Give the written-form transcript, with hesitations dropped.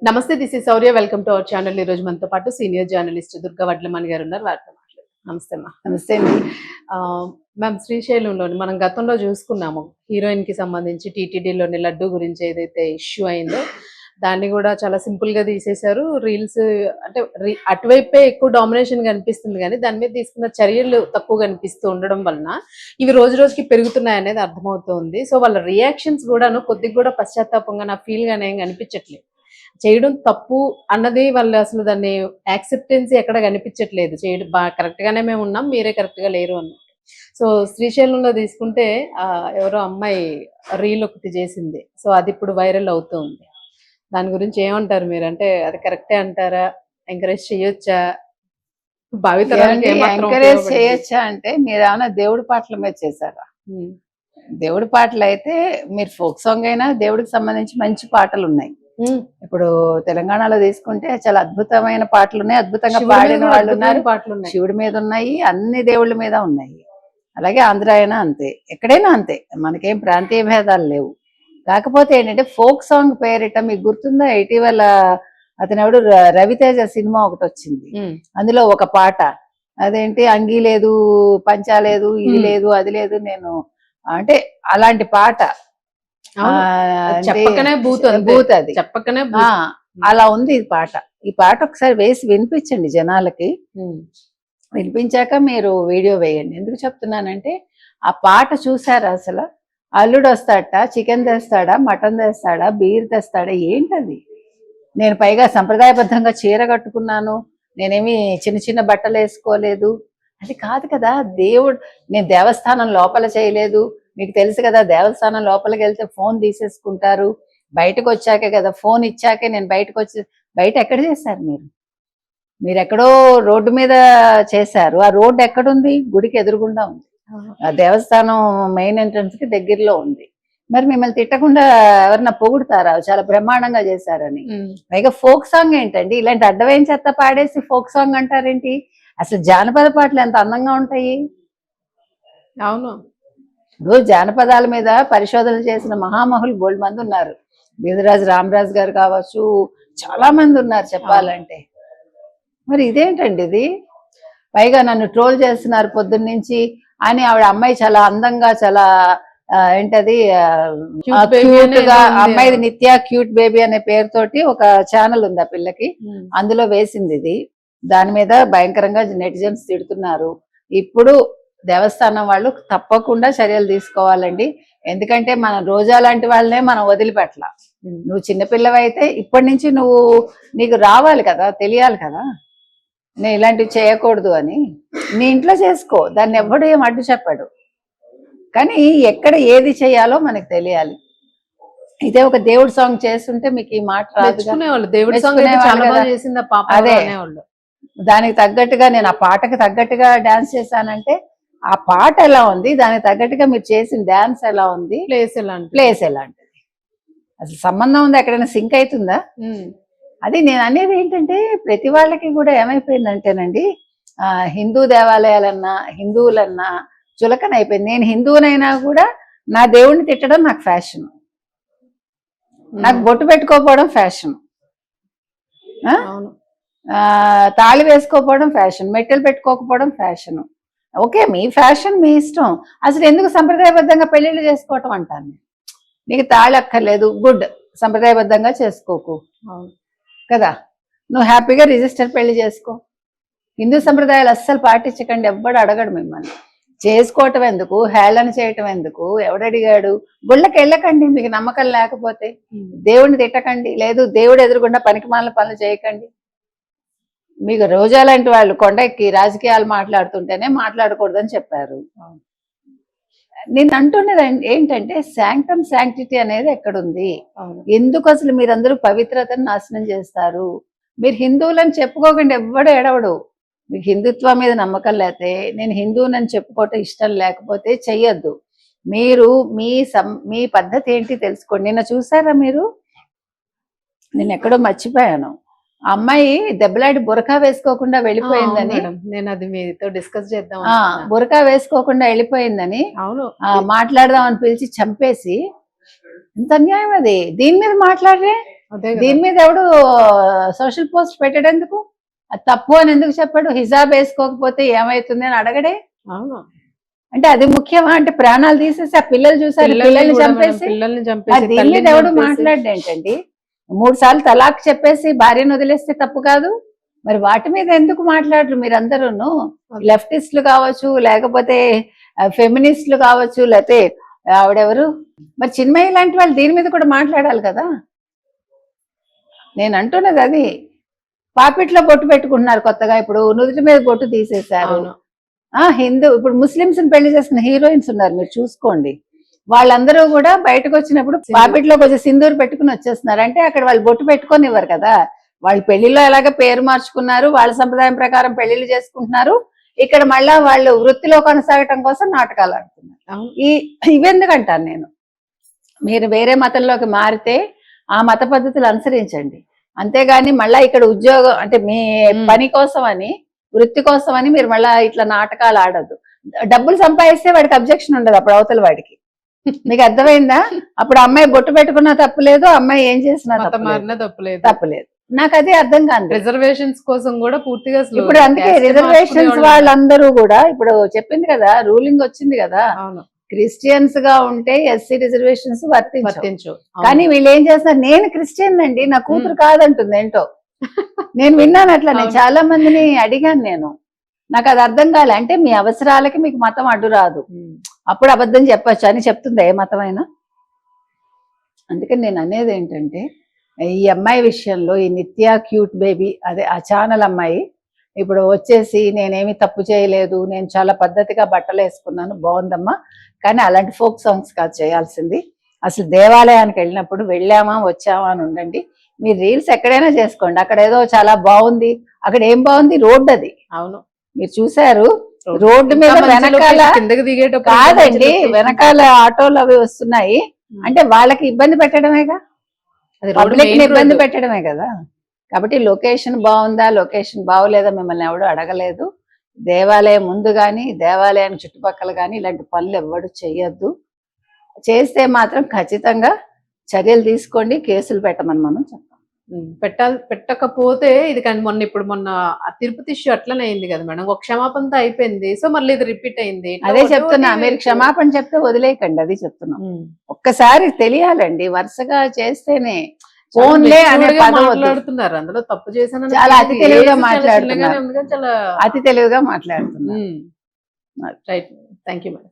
నమస్తే, this is Shaurya. Welcome to our channel. ఈ రోజు మనతో పాటు సీనియర్ జర్నలిస్ట్ దుర్గా వడ్లమణి గారు ఉన్నారు. వారితో మాట్లాడదాం. నమస్తే అమ్మా. నమస్తే అండి. మ్యామ్, శ్రీశైలంలోని మనం గతంలో చూసుకున్నాము, హీరోయిన్ కి సంబంధించి టీటీడీలోని లడ్డు గురించి ఏదైతే ఇష్యూ అయిందో దాన్ని కూడా చాలా సింపుల్ గా తీసేశారు. రీల్స్ అంటే అటువైపే ఎక్కువ డామినేషన్ కనిపిస్తుంది, కానీ దాని మీద తీసుకున్న చర్యలు తక్కువ కనిపిస్తూ ఉండడం వలన ఇవి రోజు రోజుకి పెరుగుతున్నాయి అనేది అర్థమవుతుంది. సో వాళ్ళ రియాక్షన్స్ కూడాను కొద్దిగా కూడా పశ్చాత్తాపంగా నా ఫీల్ గానే ఏం కనిపించట్లేదు. చేయడం తప్పు అన్నది వాళ్ళు అసలు దాన్ని యాక్సెప్టెన్సీ ఎక్కడ కనిపించట్లేదు. చేయడం కరెక్ట్ గానే మేము ఉన్నాం, మీరే కరెక్ట్ గా లేరు అన్నట్టు. సో శ్రీశైలంలో తీసుకుంటే ఎవరో అమ్మాయి రీల్ ఒకటి చేసింది. సో అది ఇప్పుడు వైరల్ అవుతుంది. దాని గురించి ఏమంటారు మీరు? అంటే అది కరెక్టే అంటారా? ఎంకరేజ్ చేయొచ్చా? భావితరానికి ఎంకరేజ్ చేయొచ్చా అంటే మీరు ఏమైనా దేవుడి పాటల మీద చేశారా? దేవుడి పాటలు అయితే మీరు ఫోక్ సాంగ్ అయినా దేవుడికి సంబంధించి మంచి పాటలు ఉన్నాయి. ఇప్పుడు తెలంగాణలో తీసుకుంటే చాలా అద్భుతమైన పాటలు ఉన్నాయి, అద్భుతంగా పాడిన వాళ్ళు ఉన్నారు. శివుడి మీద ఉన్నాయి, అన్ని దేవుళ్ళ మీద ఉన్నాయి. అలాగే ఆంధ్ర అయినా అంతే, ఎక్కడైనా అంతే, మనకేం ప్రాంతీయ భేదాలు లేవు. కాకపోతే ఏంటంటే ఫోక్ సాంగ్ పేరిట మీకు గుర్తుందా, ఇటీవల అతను ఎవడు రవితేజ సినిమా ఒకటి వచ్చింది, అందులో ఒక పాట అదేంటి అంగీ లేదు, పంచా లేదు, ఇది లేదు, అది లేదు, నేను అంటే అలాంటి పాట చెప్పకనే బూత్ అది చెప్పకనే అలా ఉంది ఈ పాట. ఈ పాట ఒకసారి వేసి వినిపించండి జనాలకి. వినిపించాక మీరు వీడియో వేయండి. ఎందుకు చెప్తున్నానంటే ఆ పాట చూసారా? అసలు అల్లుడు వస్తాడట, చికెన్ తెస్తాడా, మటన్ తెస్తాడా, బీర్ తెస్తాడా, ఏంటది? నేను పైగా సంప్రదాయబద్ధంగా చీర కట్టుకున్నాను, నేనేమి చిన్న చిన్న బట్టలు వేసుకోలేదు, అది కాదు కదా. నేను దేవస్థానం లోపల చేయలేదు. మీకు తెలుసు కదా, దేవస్థానం లోపలికి వెళ్తే ఫోన్ తీసేసుకుంటారు. బయటకు వచ్చాకే కదా, ఫోన్ ఇచ్చాకే నేను బయట ఎక్కడ చేశారు మీరు ఎక్కడో రోడ్డు మీద చేశారు. ఆ రోడ్డు ఎక్కడుంది? గుడికి ఎదురుగుండా ఉంది. ఆ దేవస్థానం మెయిన్ ఎంట్రన్స్ కి దగ్గరలో ఉంది. మరి మిమ్మల్ని తిట్టకుండా ఎవరన్నా పొగుడుతారా చాలా బ్రహ్మాండంగా చేశారని? పైగా ఫోక్ సాంగ్ ఏంటండి? ఇలాంటి అడ్డమైన చెత్త పాడేసి ఫోక్ సాంగ్ అంటారేంటి? అసలు జానపద పాటలు ఎంత అందంగా ఉంటాయి. అవును, ఇప్పుడు జానపదాల మీద పరిశోధనలు చేసిన మహామహులు బోల్డ్ మంది ఉన్నారు. బీదరాజు రామరాజు గారు కావచ్చు, చాలా మంది ఉన్నారు చెప్పాలంటే. మరి ఇదేంటండి ఇది? పైగా నన్ను ట్రోల్ చేస్తున్నారు పొద్దున్నుంచి అని. ఆవిడ అమ్మాయి చాలా అందంగా, చాలా ఏంటది క్యూట్ గా, అమ్మాయిది నిత్య క్యూట్ బేబీ అనే పేరుతోటి ఒక ఛానల్ ఉంది ఆ పిల్లకి, అందులో వేసింది ఇది. దాని మీద భయంకరంగా నెటిజన్స్ తిడుతున్నారు. ఇప్పుడు దేవస్థానం వాళ్ళు తప్పకుండా చర్యలు తీసుకోవాలండి. ఎందుకంటే మన రోజా లాంటి వాళ్ళనే మనం వదిలిపెట్టాల. నువ్వు చిన్నపిల్లవైతే ఇప్పటి నుంచి నీకు రావాలి కదా, తెలియాలి కదా నేను ఇలాంటివి చేయకూడదు అని. నీ ఇంట్లో చేసుకో, దాన్ని ఎవ్వడు ఏం అడ్డు చెప్పాడు. కానీ ఎక్కడ ఏది చేయాలో మనకు తెలియాలి. ఇదే ఒక దేవుడి సాంగ్ చేస్తుంటే మీకు ఈ మాట రాదు. అదే దానికి తగ్గట్టుగా నేను ఆ పాటకి తగ్గట్టుగా డాన్స్ చేశానంటే ఆ పాట ఎలా ఉంది, దానికి తగ్గట్టుగా మీరు చేసిన డాన్స్ ఎలా ఉంది, ప్లేస్ ఎలాంటిది, అసలు సంబంధం ఉంది? ఎక్కడైనా సింక్ అవుతుందా? అది నేను అనేది ఏంటంటే ప్రతి వాళ్ళకి కూడా ఏమైపోయిందంటేనండి, హిందూ దేవాలయాలన్నా హిందువులన్నా చులకన అయిపోయింది. నేను హిందువునైనా కూడా నా దేవుడిని తిట్టడం నాకు ఫ్యాషన్, నాకు బొట్టు పెట్టుకోకపోవడం ఫ్యాషన్, తాళి వేసుకోకపోవడం ఫ్యాషన్, మెట్టెలు పెట్టుకోకపోవడం ఫ్యాషన్. ఓకే, మీ ఫ్యాషన్ మీ ఇష్టం. అసలు ఎందుకు సంప్రదాయబద్ధంగా పెళ్లిళ్ళు చేసుకోవటం అంటాను. నీకు తాళి అక్కర్లేదు, గుడ్, సంప్రదాయబద్ధంగా చేసుకోకు కదా. నువ్వు హ్యాపీగా రిజిస్టర్ పెళ్లి చేసుకో. హిందూ సంప్రదాయాలు అస్సలు పాటించకండి, ఎవ్వడు అడగడు మిమ్మల్ని. చేసుకోవటం ఎందుకు, హేళన చేయటం ఎందుకు, ఎవడడిగాడు? గుళ్ళకి వెళ్ళకండి మీకు నమ్మకం లేకపోతే. దేవుడిని తిట్టకండి, లేదు దేవుడు ఎదురుగుండా పనికిమాలిన పనులు చేయకండి. మీకు రోజా లాంటి వాళ్ళు కొండెక్కి రాజకీయాలు మాట్లాడుతుంటేనే మాట్లాడకూడదని చెప్పారు. నేను అంటున్నది ఏంటంటే శాంక్టమ్ శాంక్టిటీ అనేది ఎక్కడుంది? ఎందుకు అసలు మీరందరూ పవిత్రతను నాశనం చేస్తారు? మీరు హిందువులని చెప్పుకోకండి, ఎవ్వడు ఎడవడు. మీకు హిందుత్వం మీద నమ్మకం లేకపోతే, నేను హిందువునని చెప్పుకోవటం ఇష్టం లేకపోతే చెయ్యొద్దు. మీరు మీ పద్ధతి ఏంటి తెలుసుకోండి. నిన్న చూసారా మీరు? నేను ఎక్కడో మర్చిపోయాను, అమ్మాయి దెబ్బలాడి బురకా వేసుకోకుండా వెళ్ళిపోయిందని. నేను అది మీతో డిస్కస్ చేద్దాం. బురకా వేసుకోకుండా వెళ్ళిపోయిందని మాట్లాడదాం అని పిలిచి చంపేసి, ఎంత అన్యాయం అది. దీని మీద మాట్లాడరే? అదే కదా. దీని మీద ఎవడు సోషల్ పోస్ట్ పెట్టేందుకు, అది తప్పు అని ఎందుకు చెప్పాడు? హిజాబ్ వేసుకోకపోతే ఏమైతుంది అని అడగడే. అవును. అంటే అది ముఖ్యమా? అంటే ప్రాణాలు తీసేసి ఆ పిల్లలు చూసారు, పిల్లల్ని కూడా మేడం, చంపేసి పిల్లల్ని ఆ చంపేసి దీని మీద తల్లిని ఎవడు చంపేసి. మాట్లాడేంటండి? 3 సార్లు తలాక్ చెప్పేసి భార్యను వదిలేస్తే తప్పు కాదు? మరి వాటి మీద ఎందుకు మాట్లాడరు మీరందరూను? లెఫ్టిస్టులు కావచ్చు, లేకపోతే ఫెమినిస్టులు కావచ్చు, లేకపోతే ఆవిడెవరు మరి చిన్మయ్య లాంటి వాళ్ళు దీని మీద కూడా మాట్లాడాలి కదా. నేను అంటున్నది అది. పాపిట్లో బొట్టు పెట్టుకుంటున్నారు కొత్తగా, ఇప్పుడు నుదుటి మీద బొట్టు తీసేశారు. అవును. హిందూ ఇప్పుడు ముస్లిమ్స్ పెళ్లి చేసిన హీరోయిన్స్ ఉన్నారు, మీరు చూసుకోండి. వాళ్ళందరూ కూడా బయటకు వచ్చినప్పుడు పాపిట్లో కొంచెం సింధూరు పెట్టుకుని వచ్చేస్తున్నారు. అంటే అక్కడ వాళ్ళు బొట్టు పెట్టుకొని ఇవ్వరు కదా. వాళ్ళు పెళ్లిలో ఎలాగ పేరు మార్చుకున్నారు, వాళ్ళ సంప్రదాయం ప్రకారం పెళ్లిళ్ళు చేసుకుంటున్నారు. ఇక్కడ మళ్ళా వాళ్ళు వృత్తిలో కొనసాగటం కోసం నాటకాలు ఆడుతున్నారు. అవును. ఇవెందుకంటాను నేను, మీరు వేరే మతంలోకి మారితే ఆ మత పద్ధతులు అనుసరించండి, అంతేగాని మళ్ళా ఇక్కడ ఉద్యోగం అంటే మీ పని కోసం అని, వృత్తి కోసం అని మీరు మళ్ళా ఇట్లా నాటకాలు ఆడద్దు. డబ్బులు సంపాదిస్తే వాడికి అబ్జెక్షన్ ఉండదు అప్పుడు అవతల వాడికి. మీకు అర్థమైందా? అప్పుడు అమ్మాయి బొట్టు పెట్టుకున్నా తప్పులేదు, అమ్మాయి ఏం చేసినా మతం మారినా తప్పులేదు. తప్పులేదు. నాకు అదే అర్థం కాదు. రిజర్వేషన్స్ కోసం కూడా పూర్తిగా అసలు ఇప్పుడు అందుకే caste రిజర్వేషన్స్ మార్చుకునేవాళ్ళు. వాళ్ళందరూ కూడా ఇప్పుడు చెప్పింది కదా, రూలింగ్ వచ్చింది కదా, అవును. క్రిస్టియన్స్ గా ఉంటే ఎస్సీ రిజర్వేషన్స్ వర్తించవు. వర్తించు. కానీ వీళ్ళు ఏం చేస్తారు, నేను క్రిస్టియన్ అండి నా కూతురు కాదంటుంది ఏంటో. నేను విన్నాను అట్లా, నేను చాలా మందిని అడిగాను నేను, నాకు అది అర్థం కాలే. అంటే మీ అవసరాలకి మీకు మతం అడ్డు రాదు, అప్పుడు అబద్ధం చెప్పొచ్చు అని చెప్తుంది ఏ మతమైనా. అందుకని నేను అనేది ఏంటంటే, ఈ అమ్మాయి విషయంలో ఈ నిత్య క్యూట్ బేబీ, అదే ఆ ఛానల్ అమ్మాయి ఇప్పుడు వచ్చేసి నేనేమి తప్పు చేయలేదు, నేను చాలా పద్ధతిగా బట్టలు వేసుకున్నాను, బాగుందమ్మా, కానీ అలాంటి ఫోక్ సాంగ్స్ కాదు చేయాల్సింది. అసలు దేవాలయానికి వెళ్ళినప్పుడు వెళ్ళామా వచ్చామా అని ఉండండి. మీరు రీల్స్ ఎక్కడైనా చేసుకోండి, అక్కడ ఏదో చాలా బాగుంది, అక్కడ ఏం బాగుంది, రోడ్డు అది. అవును. మీరు చూసారు రోడ్డు మీద వెనకాల కిందకి దిగేటప్పుడు కాదండి, వెనకాల ఆటోలు అవి వస్తున్నాయి అంటే వాళ్ళకి ఇబ్బంది పెట్టడమేగా, పబ్లిక్ ని ఇబ్బంది పెట్టడమే కదా. కాబట్టి లొకేషన్ బాగుందా, లొకేషన్ బాగోలేదా మిమ్మల్ని ఎవడు అడగలేదు. దేవాలయం ముందు కానీ దేవాలయానికి చుట్టుపక్కల కానీ ఇలాంటి పనులు ఎవ్వడు చెయ్యొద్దు. చేస్తే మాత్రం ఖచ్చితంగా చర్యలు తీసుకోండి, కేసులు పెట్టమని మనం చెప్తాం. పెట్టకపోతే ఇది కానీ మొన్న ఆ తిరుపతి ఇష్యూ అట్లనే అయింది కదా మేడం, ఒక క్షమాపణతో అయిపోయింది. సో మళ్ళీ ఇది రిపీట్ అయింది. అదే చెప్తున్నా, మీరు క్షమాపణ చెప్తే వదిలేయకండి, అది చెప్తున్నాం. ఒక్కసారి తెలియాలండి, వరుసగా చేస్తేనే ఫోన్లే అనే పదం మాట్లాడుతున్నారు, అందులో తప్పు చేశాను చాలా అతి తెలివిగా మాట్లాడుతున్నారు, చాలా అతి తెలివిగా మాట్లాడుతున్నారు. రైట్. Thank you madam.